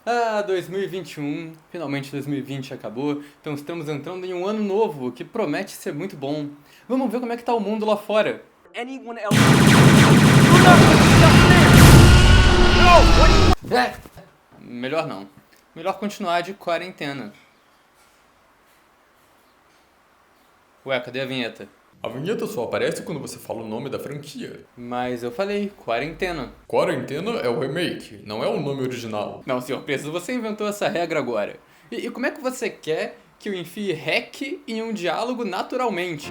Ah, 2021, finalmente 2020 acabou, então estamos entrando em um ano novo que promete ser muito bom. Vamos ver como é que tá o mundo lá fora. Anyone else? Do not stop there! No! What? Melhor não. Melhor continuar de quarentena. Ué, cadê a vinheta? A vinheta só aparece quando você fala o nome da franquia. Mas eu falei, quarentena. Quarentena é o remake, não é o nome original. Não, senhor preso, você inventou essa regra agora. E como é que você quer que eu enfie hack em um diálogo naturalmente?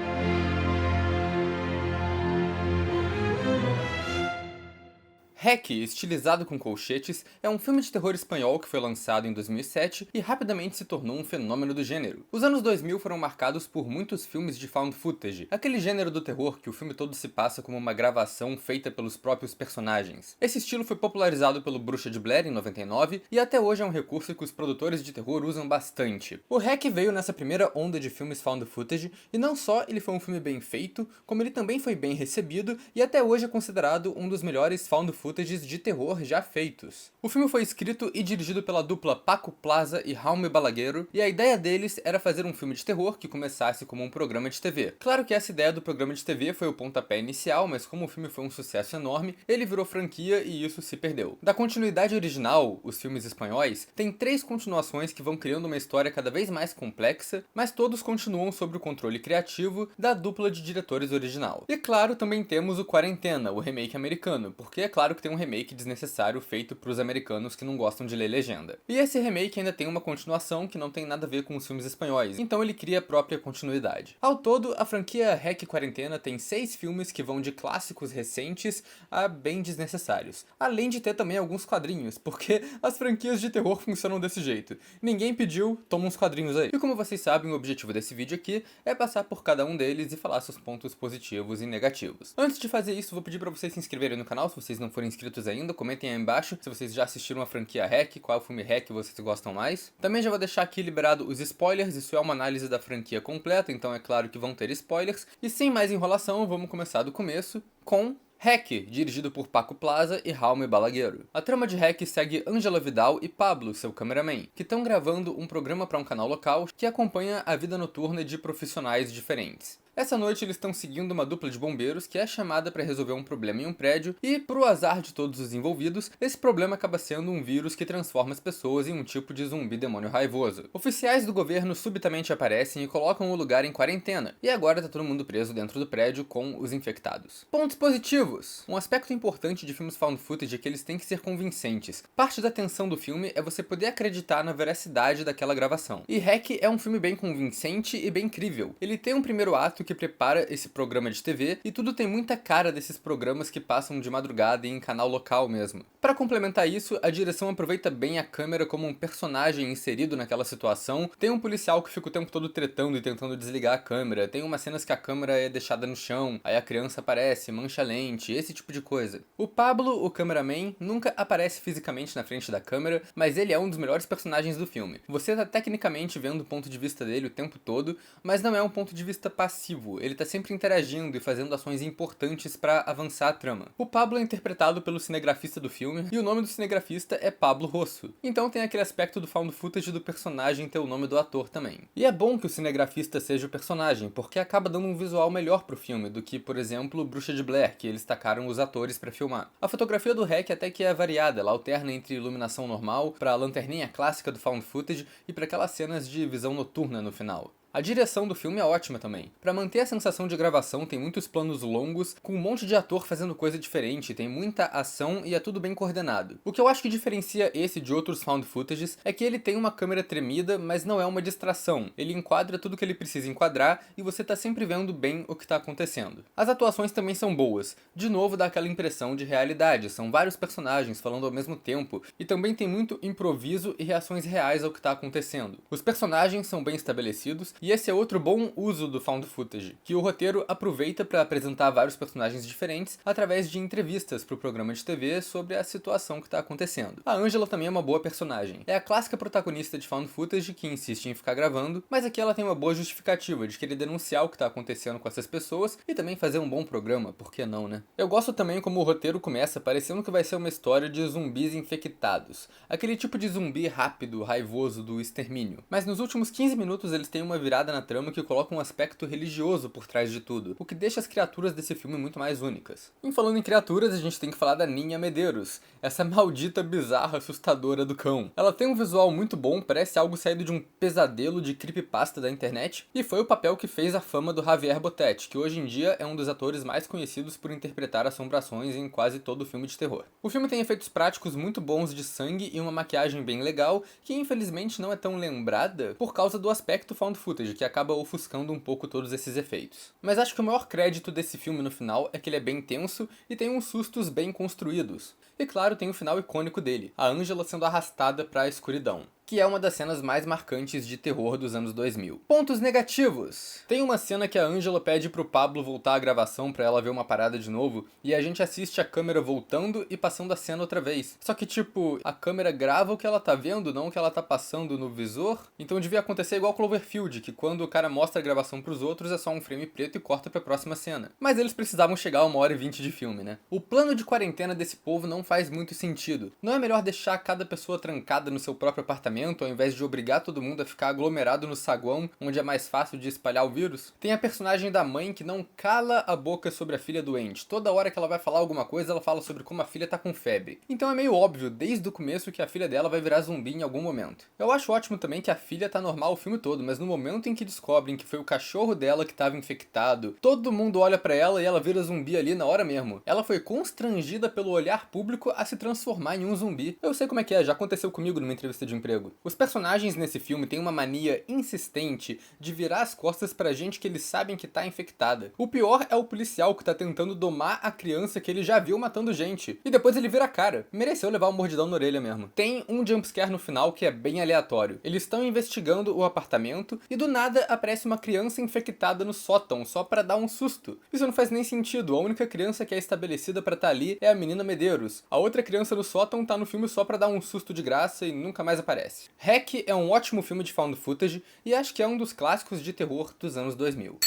Hack, estilizado com colchetes, é um filme de terror espanhol que foi lançado em 2007 e rapidamente se tornou um fenômeno do gênero. Os anos 2000 foram marcados por muitos filmes de found footage, aquele gênero do terror que o filme todo se passa como uma gravação feita pelos próprios personagens. Esse estilo foi popularizado pelo Bruxa de Blair em 99 e até hoje é um recurso que os produtores de terror usam bastante. O Hack veio nessa primeira onda de filmes found footage e não só ele foi um filme bem feito, como ele também foi bem recebido e até hoje é considerado um dos melhores found footages de terror já feitos. O filme foi escrito e dirigido pela dupla Paco Plaza e Jaume Balaguer, e a ideia deles era fazer um filme de terror que começasse como um programa de TV. Claro que essa ideia do programa de TV foi o pontapé inicial, mas como o filme foi um sucesso enorme, ele virou franquia e isso se perdeu. Da continuidade original, os filmes espanhóis, tem 3 continuações que vão criando uma história cada vez mais complexa, mas todos continuam sob o controle criativo da dupla de diretores original. E claro, também temos o Quarentena, o remake americano, porque é claro que tem um remake desnecessário feito pros americanos que não gostam de ler legenda. E esse remake ainda tem uma continuação que não tem nada a ver com os filmes espanhóis, então ele cria a própria continuidade. Ao todo, a franquia Hack Quarentena tem 6 filmes que vão de clássicos recentes a bem desnecessários. Além de ter também alguns quadrinhos, porque as franquias de terror funcionam desse jeito. Ninguém pediu, toma uns quadrinhos aí. E como vocês sabem, o objetivo desse vídeo aqui é passar por cada um deles e falar seus pontos positivos e negativos. Antes de fazer isso, vou pedir pra vocês se inscreverem no canal, se vocês não forem inscritos ainda, comentem aí embaixo se vocês já assistiram a franquia Hack, qual filme Hack vocês gostam mais. Também já vou deixar aqui liberado os spoilers, isso é uma análise da franquia completa, então é claro que vão ter spoilers. E sem mais enrolação, vamos começar do começo com Hack, dirigido por Paco Plaza e Jaume Balaguer. A trama de Hack segue Angela Vidal e Pablo, seu cameraman, que estão gravando um programa para um canal local que acompanha a vida noturna de profissionais diferentes. Essa noite eles estão seguindo uma dupla de bombeiros que é chamada para resolver um problema em um prédio e, pro azar de todos os envolvidos, esse problema acaba sendo um vírus que transforma as pessoas em um tipo de zumbi demônio raivoso. Oficiais do governo subitamente aparecem e colocam o lugar em quarentena, e agora tá todo mundo preso dentro do prédio com os infectados. Pontos positivos! Um aspecto importante de filmes found footage é que eles têm que ser convincentes. Parte da tensão do filme é você poder acreditar na veracidade daquela gravação. E Hack é um filme bem convincente e bem crível. Ele tem um primeiro ato que prepara esse programa de TV e tudo tem muita cara desses programas que passam de madrugada em canal local mesmo. Para complementar isso, a direção aproveita bem a câmera como um personagem inserido naquela situação. Tem um policial que fica o tempo todo tretando e tentando desligar a câmera, tem umas cenas que a câmera é deixada no chão, aí a criança aparece, mancha a lente, esse tipo de coisa. O Pablo, o cameraman, nunca aparece fisicamente na frente da câmera, mas ele é um dos melhores personagens do filme. Você tá tecnicamente vendo o ponto de vista dele o tempo todo, mas não é um ponto de vista passivo. Ele tá sempre interagindo e fazendo ações importantes para avançar a trama. O Pablo é interpretado pelo cinegrafista do filme, e o nome do cinegrafista é Pablo Rosso. Então tem aquele aspecto do found footage do personagem ter o nome do ator também. E é bom que o cinegrafista seja o personagem, porque acaba dando um visual melhor pro filme do que, por exemplo, Bruxa de Blair, que eles tacaram os atores para filmar. A fotografia do Hack até que é variada, ela alterna entre iluminação normal, pra lanterninha clássica do found footage e para aquelas cenas de visão noturna no final. A direção do filme é ótima também. Pra manter a sensação de gravação, tem muitos planos longos, com um monte de ator fazendo coisa diferente, tem muita ação e é tudo bem coordenado. O que eu acho que diferencia esse de outros found footages é que ele tem uma câmera tremida, mas não é uma distração. Ele enquadra tudo que ele precisa enquadrar e você tá sempre vendo bem o que tá acontecendo. As atuações também são boas. De novo dá aquela impressão de realidade, são vários personagens falando ao mesmo tempo e também tem muito improviso e reações reais ao que tá acontecendo. Os personagens são bem estabelecidos, E esse é outro bom uso do found footage, que o roteiro aproveita para apresentar vários personagens diferentes através de entrevistas para o programa de TV sobre a situação que está acontecendo. A Angela também é uma boa personagem. É a clássica protagonista de found footage que insiste em ficar gravando, mas aqui ela tem uma boa justificativa de querer denunciar o que está acontecendo com essas pessoas e também fazer um bom programa, por que não, né? Eu gosto também como o roteiro começa parecendo que vai ser uma história de zumbis infectados, aquele tipo de zumbi rápido, raivoso do extermínio. Mas nos últimos 15 minutos eles têm uma virada na trama que coloca um aspecto religioso por trás de tudo, o que deixa as criaturas desse filme muito mais únicas. E falando em criaturas, a gente tem que falar da Ninha Medeiros, essa maldita bizarra assustadora do cão. Ela tem um visual muito bom, parece algo saído de um pesadelo de creepypasta da internet, e foi o papel que fez a fama do Javier Botet, que hoje em dia é um dos atores mais conhecidos por interpretar assombrações em quase todo filme de terror. O filme tem efeitos práticos muito bons de sangue e uma maquiagem bem legal, que infelizmente não é tão lembrada por causa do aspecto found footage, que acaba ofuscando um pouco todos esses efeitos. Mas acho que o maior crédito desse filme no final é que ele é bem tenso e tem uns sustos bem construídos. E claro, tem o final icônico dele, a Angela sendo arrastada para a escuridão, que é uma das cenas mais marcantes de terror dos anos 2000. Pontos negativos. Tem uma cena que a Angela pede pro Pablo voltar a gravação pra ela ver uma parada de novo, e a gente assiste a câmera voltando e passando a cena outra vez. Só que tipo, a câmera grava o que ela tá vendo, não o que ela tá passando no visor. Então devia acontecer igual Cloverfield, que quando o cara mostra a gravação pros outros é só um frame preto e corta pra próxima cena. Mas eles precisavam chegar a 1h20 de filme, né? O plano de quarentena desse povo não faz muito sentido. Não é melhor deixar cada pessoa trancada no seu próprio apartamento ao invés de obrigar todo mundo a ficar aglomerado no saguão, onde é mais fácil de espalhar o vírus? Tem a personagem da mãe que não cala a boca sobre a filha doente. Toda hora que ela vai falar alguma coisa, ela fala sobre como a filha tá com febre. Então é meio óbvio, desde o começo, que a filha dela vai virar zumbi em algum momento. Eu acho ótimo também que a filha tá normal o filme todo, mas no momento em que descobrem que foi o cachorro dela que tava infectado, todo mundo olha pra ela e ela vira zumbi ali na hora mesmo. Ela foi constrangida pelo olhar público a se transformar em um zumbi. Eu sei como é que é, já aconteceu comigo numa entrevista de emprego. Os personagens nesse filme têm uma mania insistente de virar as costas pra gente que eles sabem que tá infectada. O pior é o policial que tá tentando domar a criança que ele já viu matando gente. E depois ele vira a cara. Mereceu levar um mordidão na orelha mesmo. Tem um jumpscare no final que é bem aleatório. Eles estão investigando o apartamento e do nada aparece uma criança infectada no sótão só pra dar um susto. Isso não faz nem sentido. A única criança que é estabelecida pra tá ali é a menina Medeiros. A outra criança no sótão tá no filme só pra dar um susto de graça e nunca mais aparece. Hack é um ótimo filme de found footage e acho que é um dos clássicos de terror dos anos 2000.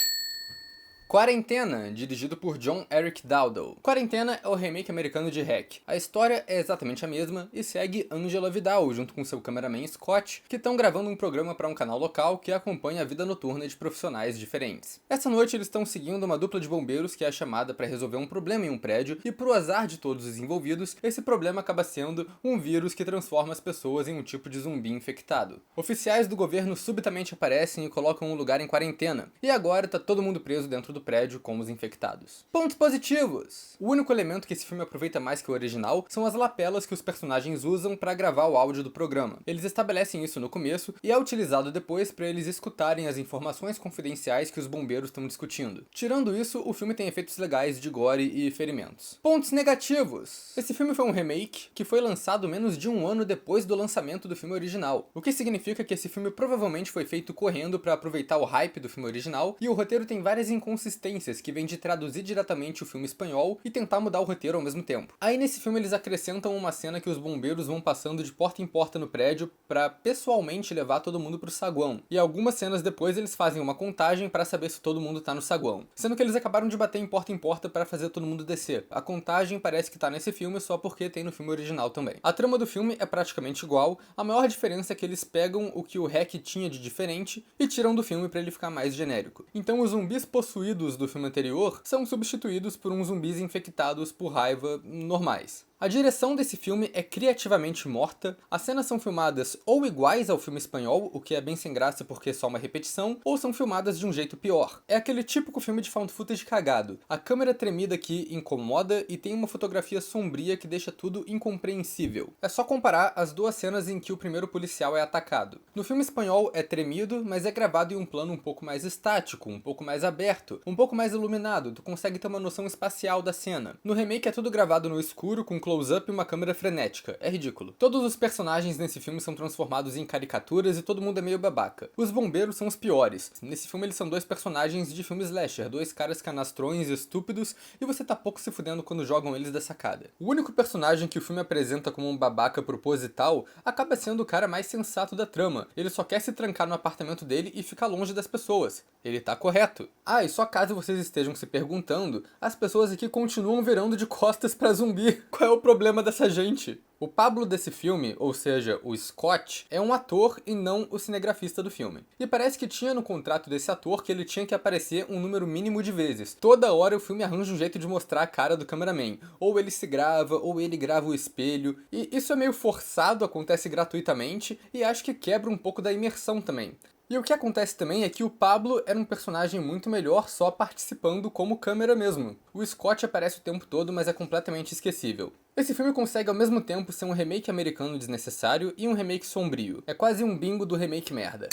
Quarentena, dirigido por John Eric Dowdle. Quarentena é o remake americano de Hack. A história é exatamente a mesma e segue Angela Vidal junto com seu cameraman Scott, que estão gravando um programa para um canal local que acompanha a vida noturna de profissionais diferentes. Essa noite eles estão seguindo uma dupla de bombeiros que é chamada para resolver um problema em um prédio e, pro azar de todos os envolvidos, esse problema acaba sendo um vírus que transforma as pessoas em um tipo de zumbi infectado. Oficiais do governo subitamente aparecem e colocam o lugar em quarentena, e agora tá todo mundo preso dentro do prédio com os infectados. Pontos positivos! O único elemento que esse filme aproveita mais que o original são as lapelas que os personagens usam para gravar o áudio do programa. Eles estabelecem isso no começo e é utilizado depois para eles escutarem as informações confidenciais que os bombeiros estão discutindo. Tirando isso, o filme tem efeitos legais de gore e ferimentos. Pontos negativos! Esse filme foi um remake que foi lançado menos de um ano depois do lançamento do filme original, o que significa que esse filme provavelmente foi feito correndo para aproveitar o hype do filme original, e o roteiro tem várias inconsistências que vem de traduzir diretamente o filme espanhol e tentar mudar o roteiro ao mesmo tempo. Aí nesse filme eles acrescentam uma cena que os bombeiros vão passando de porta em porta no prédio pra pessoalmente levar todo mundo pro saguão. E algumas cenas depois eles fazem uma contagem pra saber se todo mundo tá no saguão. Sendo que eles acabaram de bater em porta pra fazer todo mundo descer. A contagem parece que tá nesse filme só porque tem no filme original também. A trama do filme é praticamente igual, a maior diferença é que eles pegam o que o Hack tinha de diferente e tiram do filme pra ele ficar mais genérico. Então os zumbis possuídos do filme anterior são substituídos por uns zumbis infectados por raiva normais. A direção desse filme é criativamente morta, as cenas são filmadas ou iguais ao filme espanhol, o que é bem sem graça porque é só uma repetição, ou são filmadas de um jeito pior. É aquele típico filme de found footage cagado. A câmera tremida aqui incomoda e tem uma fotografia sombria que deixa tudo incompreensível. É só comparar as duas cenas em que o primeiro policial é atacado. No filme espanhol é tremido, mas é gravado em um plano um pouco mais estático, um pouco mais aberto, um pouco mais iluminado, tu consegue ter uma noção espacial da cena. No remake é tudo gravado no escuro, com close-up e uma câmera frenética. É ridículo. Todos os personagens nesse filme são transformados em caricaturas e todo mundo é meio babaca. Os bombeiros são os piores. Nesse filme eles são dois personagens de filme slasher, dois caras canastrões e estúpidos, e você tá pouco se fudendo quando jogam eles da sacada. O único personagem que o filme apresenta como um babaca proposital acaba sendo o cara mais sensato da trama. Ele só quer se trancar no apartamento dele e ficar longe das pessoas. Ele tá correto. Ah, e só caso vocês estejam se perguntando, as pessoas aqui continuam virando de costas pra zumbi. Qual é o problema dessa gente? O Pablo desse filme, ou seja, o Scott, é um ator e não o cinegrafista do filme. E parece que tinha no contrato desse ator que ele tinha que aparecer um número mínimo de vezes. Toda hora o filme arranja um jeito de mostrar a cara do cameraman. Ou ele se grava, ou ele grava o espelho. E isso é meio forçado, acontece gratuitamente, e acho que quebra um pouco da imersão também. E o que acontece também é que o Pablo era um personagem muito melhor só participando como câmera mesmo. O Scott aparece o tempo todo, mas é completamente esquecível. Esse filme consegue ao mesmo tempo ser um remake americano desnecessário e um remake sombrio. É quase um bingo do remake merda.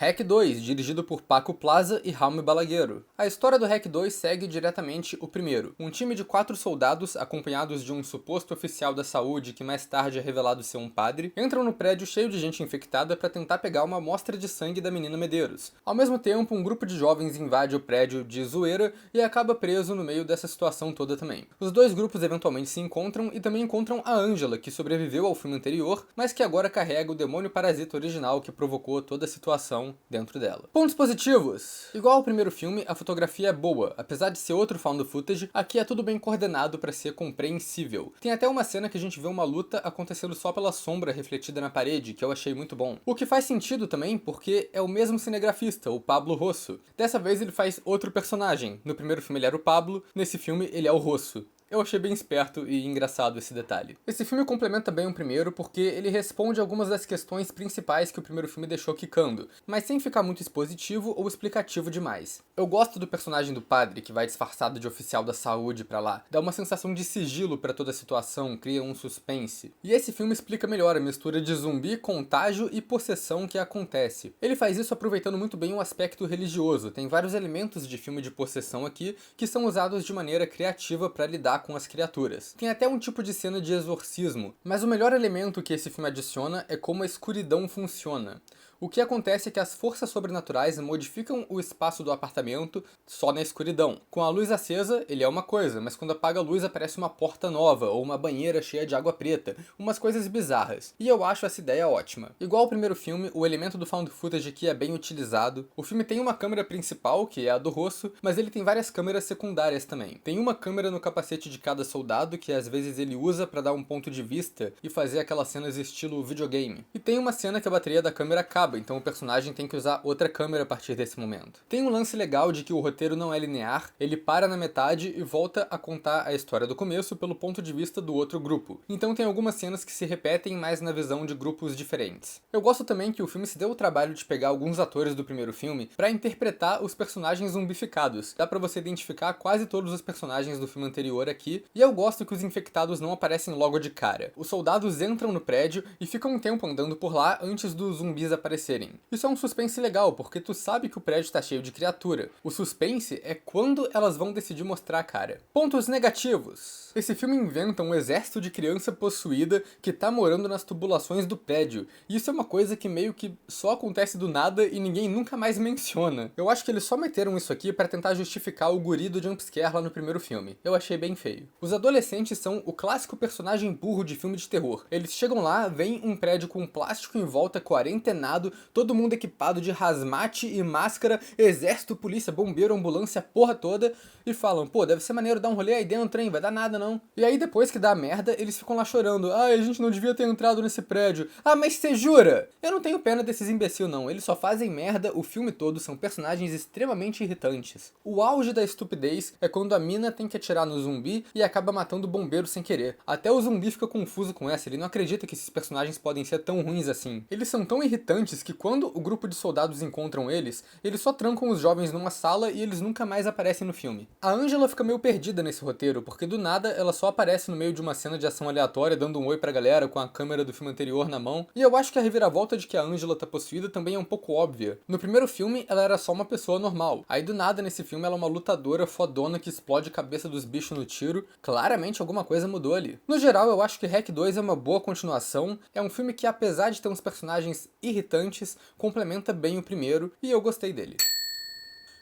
REC 2, dirigido por Paco Plaza e Jaume Balaguer. A história do REC 2 segue diretamente o primeiro. Um time de 4 soldados, acompanhados de um suposto oficial da saúde que mais tarde é revelado ser um padre, entram no prédio cheio de gente infectada para tentar pegar uma amostra de sangue da menina Medeiros. Ao mesmo tempo, um grupo de jovens invade o prédio de zoeira e acaba preso no meio dessa situação toda também. Os dois grupos eventualmente se encontram e também encontram a Angela, que sobreviveu ao filme anterior, mas que agora carrega o demônio parasita original que provocou toda a situação dentro dela. Pontos positivos. Igual ao primeiro filme, a fotografia é boa. Apesar de ser outro found footage, aqui é tudo bem coordenado para ser compreensível. Tem até uma cena que a gente vê uma luta acontecendo só pela sombra refletida na parede, que eu achei muito bom. O que faz sentido também, porque é o mesmo cinegrafista, o Pablo Rosso. Dessa vez ele faz outro personagem. No primeiro filme ele era o Pablo, nesse filme ele é o Rosso. Eu achei bem esperto e engraçado esse detalhe. Esse filme complementa bem o primeiro porque ele responde algumas das questões principais que o primeiro filme deixou quicando, mas sem ficar muito expositivo ou explicativo demais. Eu gosto do personagem do padre que vai disfarçado de oficial da saúde pra lá. Dá uma sensação de sigilo pra toda a situação, cria um suspense. E esse filme explica melhor a mistura de zumbi, contágio e possessão que acontece. Ele faz isso aproveitando muito bem o aspecto religioso. Tem vários elementos de filme de possessão aqui que são usados de maneira criativa pra lidar com as criaturas. Tem até um tipo de cena de exorcismo, mas o melhor elemento que esse filme adiciona é como a escuridão funciona. O que acontece é que as forças sobrenaturais modificam o espaço do apartamento só na escuridão. Com a luz acesa, ele é uma coisa, mas quando apaga a luz aparece uma porta nova ou uma banheira cheia de água preta, umas coisas bizarras. E eu acho essa ideia ótima. Igual ao primeiro filme, o elemento do found footage aqui é bem utilizado. O filme tem uma câmera principal, que é a do Rosso, mas ele tem várias câmeras secundárias também. Tem uma câmera no capacete de cada soldado, que às vezes ele usa pra dar um ponto de vista e fazer aquelas cenas estilo videogame. E tem uma cena que a bateria da câmera acaba, então o personagem tem que usar outra câmera a partir desse momento. Tem um lance legal de que o roteiro não é linear, ele para na metade e volta a contar a história do começo pelo ponto de vista do outro grupo. Então tem algumas cenas que se repetem, mas na visão de grupos diferentes. Eu gosto também que o filme se deu o trabalho de pegar alguns atores do primeiro filme pra interpretar os personagens zumbificados. Dá pra você identificar quase todos os personagens do filme anterior aqui, e eu gosto que os infectados não aparecem logo de cara. Os soldados entram no prédio e ficam um tempo andando por lá antes dos zumbis aparecerem. Isso é um suspense legal, porque tu sabe que o prédio tá cheio de criatura. O suspense é quando elas vão decidir mostrar a cara. Pontos negativos. Esse filme inventa um exército de criança possuída que tá morando nas tubulações do prédio. E isso é uma coisa que meio que só acontece do nada e ninguém nunca mais menciona. Eu acho que eles só meteram isso aqui pra tentar justificar o guri do jumpscare lá no primeiro filme. Eu achei bem feio. Os adolescentes são o clássico personagem burro de filme de terror. Eles chegam lá, vem um prédio com plástico em volta, quarentenado, todo mundo equipado de hazmat e máscara, exército, polícia, bombeiro, ambulância, porra toda, e falam, pô, deve ser maneiro dar um rolê aí dentro, hein, vai dar nada não. E aí depois que dá merda, eles ficam lá chorando, a gente não devia ter entrado nesse prédio. Ah, mas você jura? Eu não tenho pena desses imbecil não, eles só fazem merda o filme todo, são personagens extremamente irritantes. O auge da estupidez é quando a mina tem que atirar no zumbi e acaba matando o bombeiro sem querer. Até o zumbi fica confuso com essa, ele não acredita que esses personagens podem ser tão ruins assim. Eles são tão irritantes diz que quando o grupo de soldados encontram eles só trancam os jovens numa sala e eles nunca mais aparecem no filme. A Angela fica meio perdida nesse roteiro, porque do nada ela só aparece no meio de uma cena de ação aleatória, dando um oi pra galera com a câmera do filme anterior na mão, e eu acho que a reviravolta de que a Angela tá possuída também é um pouco óbvia. No primeiro filme, ela era só uma pessoa normal, aí do nada nesse filme ela é uma lutadora fodona que explode a cabeça dos bichos no tiro. Claramente alguma coisa mudou ali. No geral, eu acho que REC 2 é uma boa continuação, é um filme que apesar de ter uns personagens irritantes, complementa bem o primeiro, e eu gostei dele.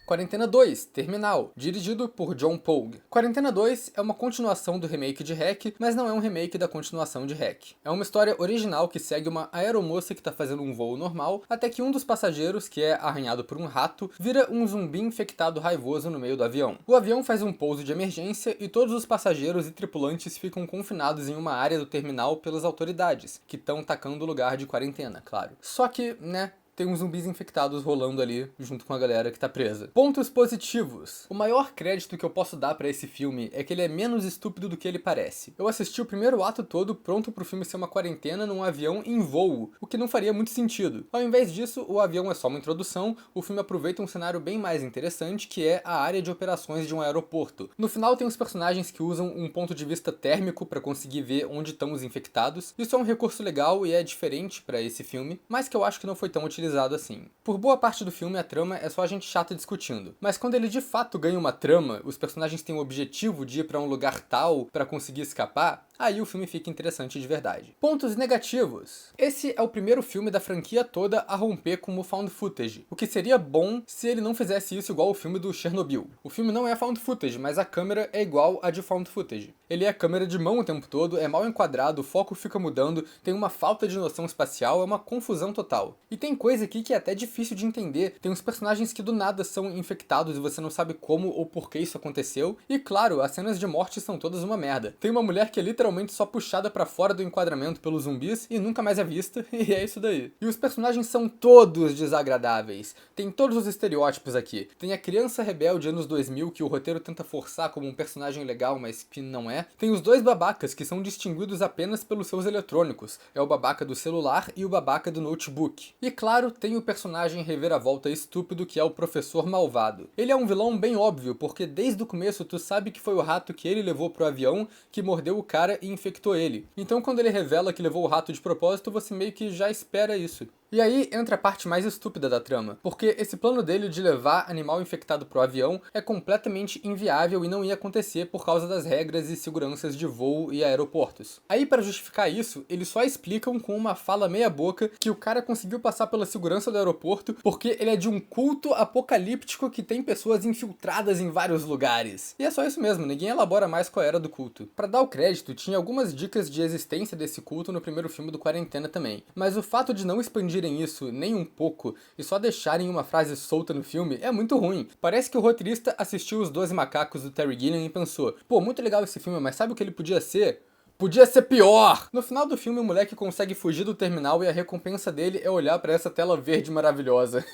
Quarentena 2, Terminal, dirigido por John Pogue. Quarentena 2 é uma continuação do remake de REC, mas não é um remake da continuação de REC. É uma história original que segue uma aeromoça que tá fazendo um voo normal, até que um dos passageiros, que é arranhado por um rato, vira um zumbi infectado raivoso no meio do avião. O avião faz um pouso de emergência e todos os passageiros e tripulantes ficam confinados em uma área do terminal pelas autoridades, que estão tacando o lugar de quarentena, claro. Só que, né, tem uns zumbis infectados rolando ali junto com a galera que tá presa. Pontos positivos. O maior crédito que eu posso dar pra esse filme é que ele é menos estúpido do que ele parece. Eu assisti o primeiro ato todo pronto pro filme ser uma quarentena num avião em voo, o que não faria muito sentido. Ao invés disso, o avião é só uma introdução, o filme aproveita um cenário bem mais interessante, que é a área de operações de um aeroporto. No final tem os personagens que usam um ponto de vista térmico pra conseguir ver onde estão os infectados. Isso é um recurso legal e é diferente pra esse filme, mas que eu acho que não foi tão utilizado assim. Por boa parte do filme, a trama é só a gente chata discutindo. Mas quando ele de fato ganha uma trama, os personagens têm o objetivo de ir pra um lugar tal pra conseguir escapar, aí o filme fica interessante de verdade. Pontos negativos. Esse é o primeiro filme da franquia toda a romper com o found footage, o que seria bom se ele não fizesse isso igual o filme do Chernobyl. O filme não é found footage, mas a câmera é igual a de found footage. Ele é câmera de mão o tempo todo, é mal enquadrado, o foco fica mudando, tem uma falta de noção espacial, é uma confusão total. E tem coisa aqui que é até difícil de entender, tem uns personagens que do nada são infectados e você não sabe como ou por que isso aconteceu, e claro, as cenas de morte são todas uma merda. Tem uma mulher que é literalmente só puxada pra fora do enquadramento pelos zumbis e nunca mais é vista, e é isso daí. E os personagens são todos desagradáveis, tem todos os estereótipos aqui. Tem a criança rebelde anos 2000 que o roteiro tenta forçar como um personagem legal, mas que não é. Tem os dois babacas que são distinguidos apenas pelos seus eletrônicos, é o babaca do celular e o babaca do notebook. E claro, tem o personagem reviravolta estúpido que é o professor malvado. Ele é um vilão bem óbvio, porque desde o começo tu sabe que foi o rato que ele levou pro avião que mordeu o cara e infectou ele. Então quando ele revela que levou o rato de propósito, você meio que já espera isso. E aí entra a parte mais estúpida da trama, porque esse plano dele de levar animal infectado pro avião é completamente inviável e não ia acontecer por causa das regras e seguranças de voo e aeroportos. Aí para justificar isso, eles só explicam com uma fala meia boca que o cara conseguiu passar pela segurança do aeroporto porque ele é de um culto apocalíptico que tem pessoas infiltradas em vários lugares. E é só isso mesmo, ninguém elabora mais qual era do culto. Para dar o crédito, tinha algumas dicas de existência desse culto no primeiro filme do Quarentena também, mas o fato de não expandir isso nem um pouco e só deixarem uma frase solta no filme é muito ruim. Parece que o roteirista assistiu Os 12 Macacos do Terry Gilliam e pensou, pô, muito legal esse filme, mas sabe o que ele podia ser? Podia ser pior! No final do filme, o moleque consegue fugir do terminal e a recompensa dele é olhar pra essa tela verde maravilhosa.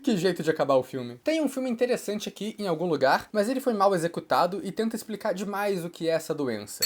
Que jeito de acabar o filme. Tem um filme interessante aqui em algum lugar, mas ele foi mal executado e tenta explicar demais o que é essa doença.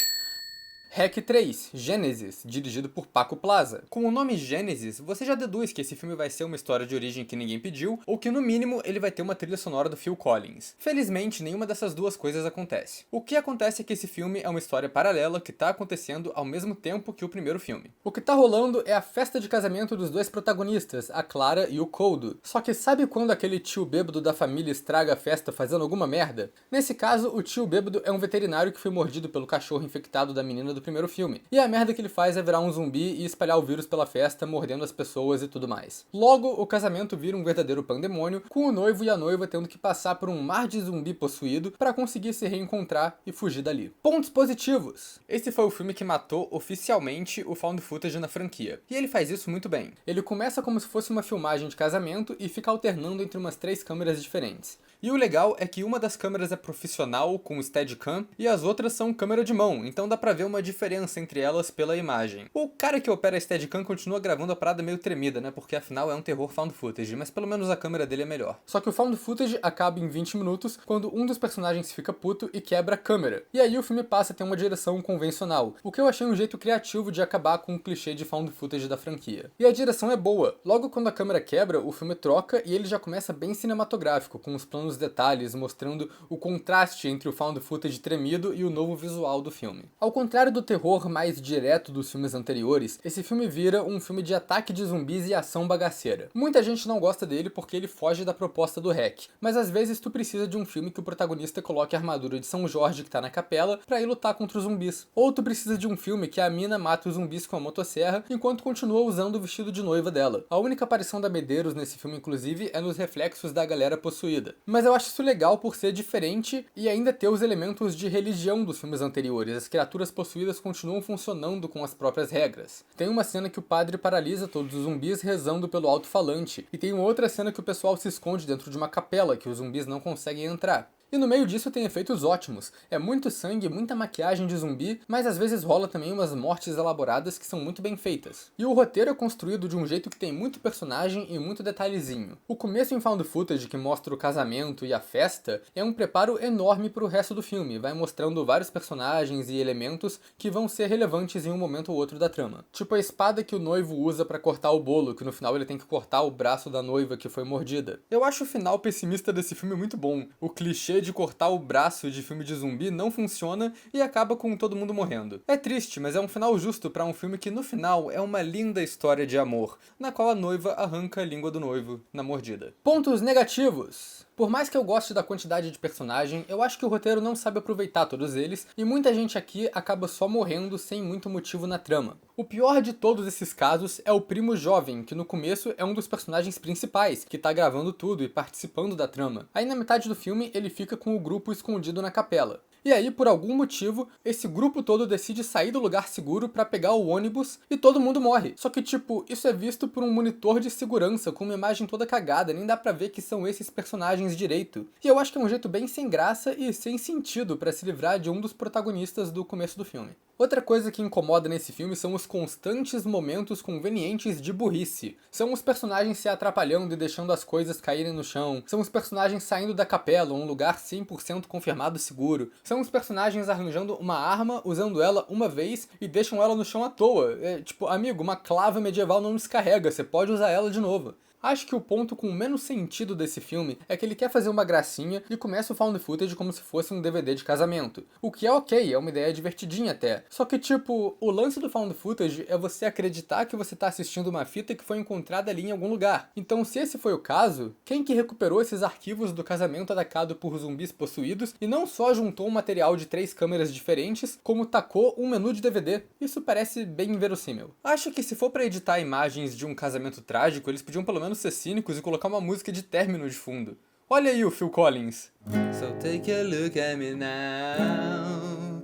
REC 3, Gênesis, dirigido por Paco Plaza. Com o nome Gênesis, você já deduz que esse filme vai ser uma história de origem que ninguém pediu, ou que no mínimo ele vai ter uma trilha sonora do Phil Collins. Felizmente, nenhuma dessas duas coisas acontece. O que acontece é que esse filme é uma história paralela que tá acontecendo ao mesmo tempo que o primeiro filme. O que tá rolando é a festa de casamento dos dois protagonistas, a Clara e o Coldo. Só que sabe quando aquele tio bêbado da família estraga a festa fazendo alguma merda? Nesse caso, o tio bêbado é um veterinário que foi mordido pelo cachorro infectado da menina do primeiro filme. E a merda que ele faz é virar um zumbi e espalhar o vírus pela festa, mordendo as pessoas e tudo mais. Logo, o casamento vira um verdadeiro pandemônio, com o noivo e a noiva tendo que passar por um mar de zumbi possuído para conseguir se reencontrar e fugir dali. Pontos positivos. Esse foi o filme que matou oficialmente o found footage na franquia. E ele faz isso muito bem. Ele começa como se fosse uma filmagem de casamento e fica alternando entre umas 3 câmeras diferentes. E o legal é que uma das câmeras é profissional, com Steadicam, e as outras são câmera de mão, então dá pra ver uma diferença entre elas pela imagem. O cara que opera a Steadicam continua gravando a parada meio tremida, né, porque afinal é um terror found footage, mas pelo menos a câmera dele é melhor. Só que o found footage acaba em 20 minutos, quando um dos personagens fica puto e quebra a câmera. E aí o filme passa a ter uma direção convencional, o que eu achei um jeito criativo de acabar com o clichê de found footage da franquia. E a direção é boa. Logo quando a câmera quebra, o filme troca e ele já começa bem cinematográfico, com os planos detalhes mostrando o contraste entre o found footage tremido e o novo visual do filme. Ao contrário do terror mais direto dos filmes anteriores, esse filme vira um filme de ataque de zumbis e ação bagaceira. Muita gente não gosta dele porque ele foge da proposta do REC, mas às vezes tu precisa de um filme que o protagonista coloque a armadura de São Jorge que tá na capela pra ir lutar contra os zumbis. Ou tu precisa de um filme que a mina mata os zumbis com a motosserra enquanto continua usando o vestido de noiva dela. A única aparição da Medeiros nesse filme, inclusive, é nos reflexos da galera possuída. Mas eu acho isso legal por ser diferente e ainda ter os elementos de religião dos filmes anteriores. As criaturas possuídas continuam funcionando com as próprias regras. Tem uma cena que o padre paralisa todos os zumbis rezando pelo alto-falante, e tem uma outra cena que o pessoal se esconde dentro de uma capela que os zumbis não conseguem entrar. E no meio disso tem efeitos ótimos. É muito sangue, muita maquiagem de zumbi, mas às vezes rola também umas mortes elaboradas que são muito bem feitas. E o roteiro é construído de um jeito que tem muito personagem e muito detalhezinho. O começo em found footage, que mostra o casamento e a festa, é um preparo enorme pro resto do filme. Vai mostrando vários personagens e elementos que vão ser relevantes em um momento ou outro da trama. Tipo a espada que o noivo usa pra cortar o bolo, que no final ele tem que cortar o braço da noiva que foi mordida. Eu acho o final pessimista desse filme muito bom. O clichê de cortar o braço de filme de zumbi não funciona e acaba com todo mundo morrendo. É triste, mas é um final justo pra um filme que no final é uma linda história de amor, na qual a noiva arranca a língua do noivo na mordida. Pontos negativos. Por mais que eu goste da quantidade de personagem, eu acho que o roteiro não sabe aproveitar todos eles, e muita gente aqui acaba só morrendo sem muito motivo na trama. O pior de todos esses casos é o primo jovem, que no começo é um dos personagens principais, que tá gravando tudo e participando da trama. Aí na metade do filme ele fica com o grupo escondido na capela. E aí, por algum motivo, esse grupo todo decide sair do lugar seguro pra pegar o ônibus e todo mundo morre. Só que, tipo, isso é visto por um monitor de segurança com uma imagem toda cagada, nem dá pra ver que são esses personagens direito. E eu acho que é um jeito bem sem graça e sem sentido pra se livrar de um dos protagonistas do começo do filme. Outra coisa que incomoda nesse filme são os constantes momentos convenientes de burrice. São os personagens se atrapalhando e deixando as coisas caírem no chão. São os personagens saindo da capela, um lugar 100% confirmado seguro. São os personagens arranjando uma arma, usando ela uma vez e deixam ela no chão à toa. É tipo, amigo, uma clava medieval não descarrega, você pode usar ela de novo. Acho que o ponto com menos sentido desse filme é que ele quer fazer uma gracinha e começa o found footage como se fosse um DVD de casamento. O que é ok, é uma ideia divertidinha até. Só que tipo, o lance do found footage é você acreditar que você tá assistindo uma fita que foi encontrada ali em algum lugar. Então se esse foi o caso, quem que recuperou esses arquivos do casamento atacado por zumbis possuídos e não só juntou um material de 3 câmeras diferentes, como tacou um menu de DVD? Isso parece bem inverossímil. Acho que se for pra editar imagens de um casamento trágico, eles podiam pelo menos ser cínicos e colocar uma música de término de fundo. Olha aí o Phil Collins. So take a look at me now.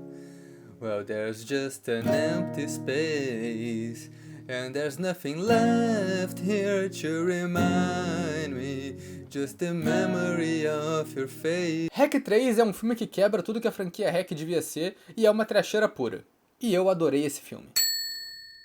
Well, there's just an empty space. And there's nothing left here to remind me. Just the memory of your face. REC 3 é um filme que quebra tudo que a franquia REC devia ser e é uma trecheira pura. E eu adorei esse filme.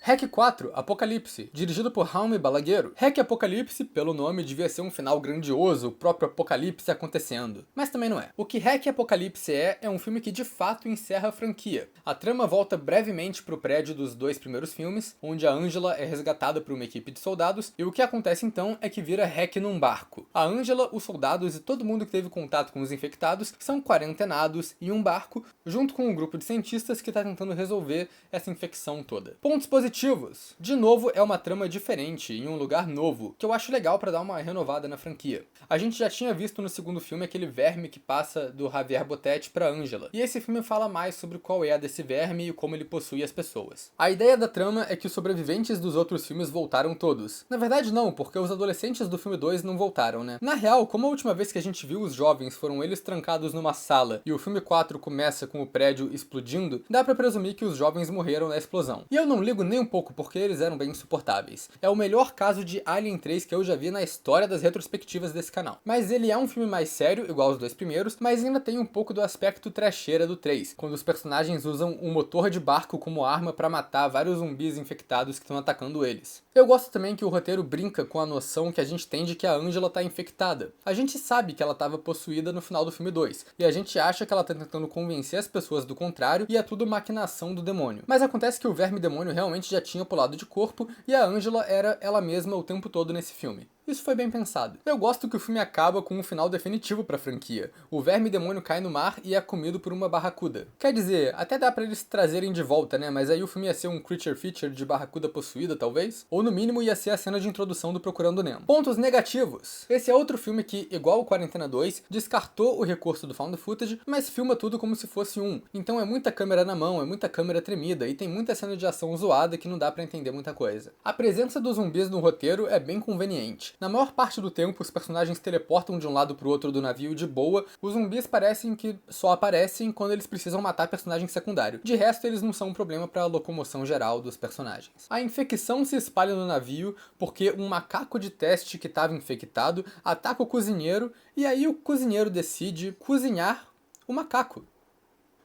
REC 4, Apocalipse, dirigido por Jaume Balaguer. REC Apocalipse, pelo nome, devia ser um final grandioso, o próprio apocalipse acontecendo. Mas também não é. O que REC Apocalipse é um filme que de fato encerra a franquia. A trama volta brevemente pro prédio dos 2 primeiros filmes, onde a Angela é resgatada por uma equipe de soldados, e o que acontece então é que vira REC num barco. A Angela, os soldados e todo mundo que teve contato com os infectados são quarentenados em um barco, junto com um grupo de cientistas que tá tentando resolver essa infecção toda. Pontos positivos. De novo, é uma trama diferente, em um lugar novo, que eu acho legal pra dar uma renovada na franquia. A gente já tinha visto no segundo filme aquele verme que passa do Javier Botet pra Angela, e esse filme fala mais sobre qual é a desse verme e como ele possui as pessoas. A ideia da trama é que os sobreviventes dos outros filmes voltaram todos. Na verdade não, porque os adolescentes do filme 2 não voltaram, né? Na real, como a última vez que a gente viu os jovens foram eles trancados numa sala e o filme 4 começa com o prédio explodindo, dá pra presumir que os jovens morreram na explosão. E eu não ligo nem um pouco, porque eles eram bem insuportáveis. É o melhor caso de Alien 3 que eu já vi na história das retrospectivas desse canal. Mas ele é um filme mais sério, igual os dois primeiros, mas ainda tem um pouco do aspecto trecheira do 3, quando os personagens usam um motor de barco como arma pra matar vários zumbis infectados que estão atacando eles. Eu gosto também que o roteiro brinca com a noção que a gente tem de que a Angela tá infectada. A gente sabe que ela estava possuída no final do filme 2, e a gente acha que ela tá tentando convencer as pessoas do contrário e é tudo maquinação do demônio. Mas acontece que o verme demônio realmente já tinha pulado de corpo e a Angela era ela mesma o tempo todo nesse filme. Isso foi bem pensado. Eu gosto que o filme acaba com um final definitivo pra franquia. O verme demônio cai no mar e é comido por uma barracuda. Quer dizer, até dá pra eles trazerem de volta, né? Mas aí o filme ia ser um creature feature de barracuda possuída, talvez? Ou no mínimo ia ser a cena de introdução do Procurando Nemo. Pontos negativos. Esse é outro filme que, igual o Quarentena 2, descartou o recurso do found footage, mas filma tudo como se fosse um. Então é muita câmera na mão, é muita câmera tremida e tem muita cena de ação zoada que não dá pra entender muita coisa. A presença dos zumbis no roteiro é bem conveniente. Na maior parte do tempo, os personagens teleportam de um lado pro outro do navio de boa, os zumbis parecem que só aparecem quando eles precisam matar personagem secundário. De resto, eles não são um problema para a locomoção geral dos personagens. A infecção se espalha no navio porque um macaco de teste que estava infectado ataca o cozinheiro e aí o cozinheiro decide cozinhar o macaco.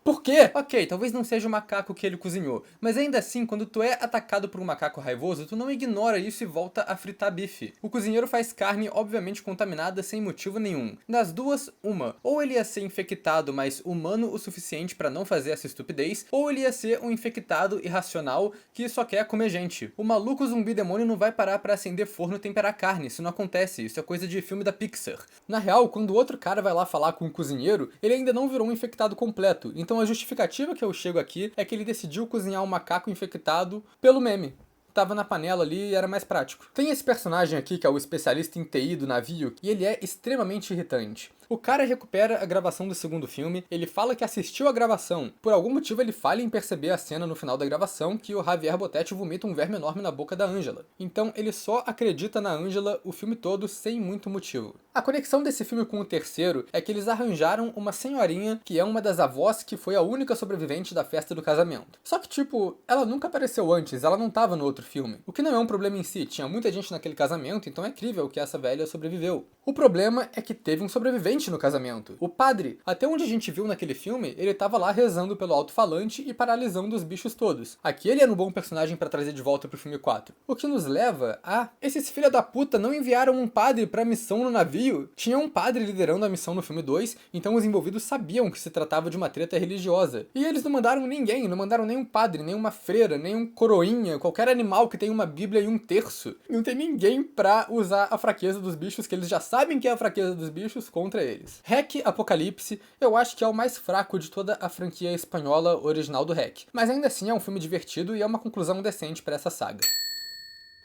Por quê? Ok, talvez não seja o macaco que ele cozinhou, mas ainda assim, quando tu é atacado por um macaco raivoso, tu não ignora isso e volta a fritar bife. O cozinheiro faz carne obviamente contaminada sem motivo nenhum. Das duas, uma. Ou ele ia ser infectado, mas humano o suficiente pra não fazer essa estupidez, ou ele ia ser um infectado irracional que só quer comer gente. O maluco zumbi demônio não vai parar pra acender forno e temperar carne, isso não acontece, isso é coisa de filme da Pixar. Na real, quando o outro cara vai lá falar com o cozinheiro, ele ainda não virou um infectado completo, então a justificativa que eu chego aqui é que ele decidiu cozinhar um macaco infectado pelo meme. Tava na panela ali e era mais prático. Tem esse personagem aqui que é o especialista em TI do navio e ele é extremamente irritante. O cara recupera a gravação do segundo filme, ele fala que assistiu a gravação. Por algum motivo ele falha em perceber a cena no final da gravação que o Javier Botetti vomita um verme enorme na boca da Angela. Então ele só acredita na Angela o filme todo sem muito motivo. A conexão desse filme com o terceiro é que eles arranjaram uma senhorinha que é uma das avós que foi a única sobrevivente da festa do casamento. Só que tipo, ela nunca apareceu antes, ela não tava no outro filme. O que não é um problema em si, tinha muita gente naquele casamento, então é incrível que essa velha sobreviveu. O problema é que teve um sobrevivente no casamento. O padre, até onde a gente viu naquele filme, ele tava lá rezando pelo alto-falante e paralisando os bichos todos. Aqui ele era um bom personagem pra trazer de volta pro filme 4. O que nos leva a... esses filha da puta não enviaram um padre pra missão no navio. Tinha um padre liderando a missão no filme 2, então os envolvidos sabiam que se tratava de uma treta religiosa. E eles não mandaram ninguém, não mandaram nem um padre, nem uma freira, nem um coroinha, qualquer animal que tenha uma bíblia e um terço. Não tem ninguém pra usar a fraqueza dos bichos, que eles já sabem que é a fraqueza dos bichos, contra eles. REC Apocalipse, eu acho que é o mais fraco de toda a franquia espanhola original do REC. Mas ainda assim é um filme divertido e é uma conclusão decente pra essa saga.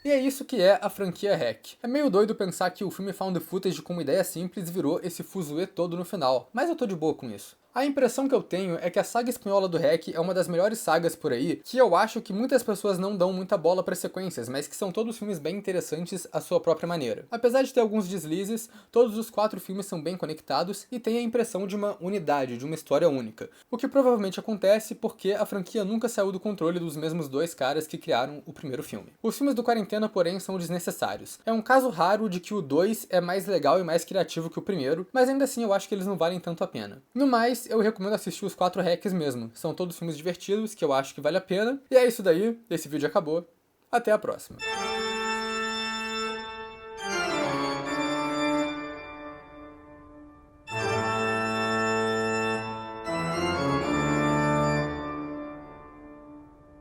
E é isso que é a franquia REC. É meio doido pensar que o filme found footage com uma ideia simples virou esse fuzuê todo no final, mas eu tô de boa com isso. A impressão que eu tenho é que a saga espanhola do REC é uma das melhores sagas por aí, que eu acho que muitas pessoas não dão muita bola para sequências, mas que são todos filmes bem interessantes à sua própria maneira. Apesar de ter alguns deslizes, todos os 4 filmes são bem conectados e têm a impressão de uma unidade, de uma história única. O que provavelmente acontece porque a franquia nunca saiu do controle dos mesmos 2 caras que criaram o primeiro filme. Os filmes do Quarentena, porém, são desnecessários. É um caso raro de que o 2 é mais legal e mais criativo que o primeiro, mas ainda assim eu acho que eles não valem tanto a pena. No mais, eu recomendo assistir os 4 RECs mesmo. São todos filmes divertidos que eu acho que vale a pena. E é isso daí, esse vídeo acabou. Até a próxima.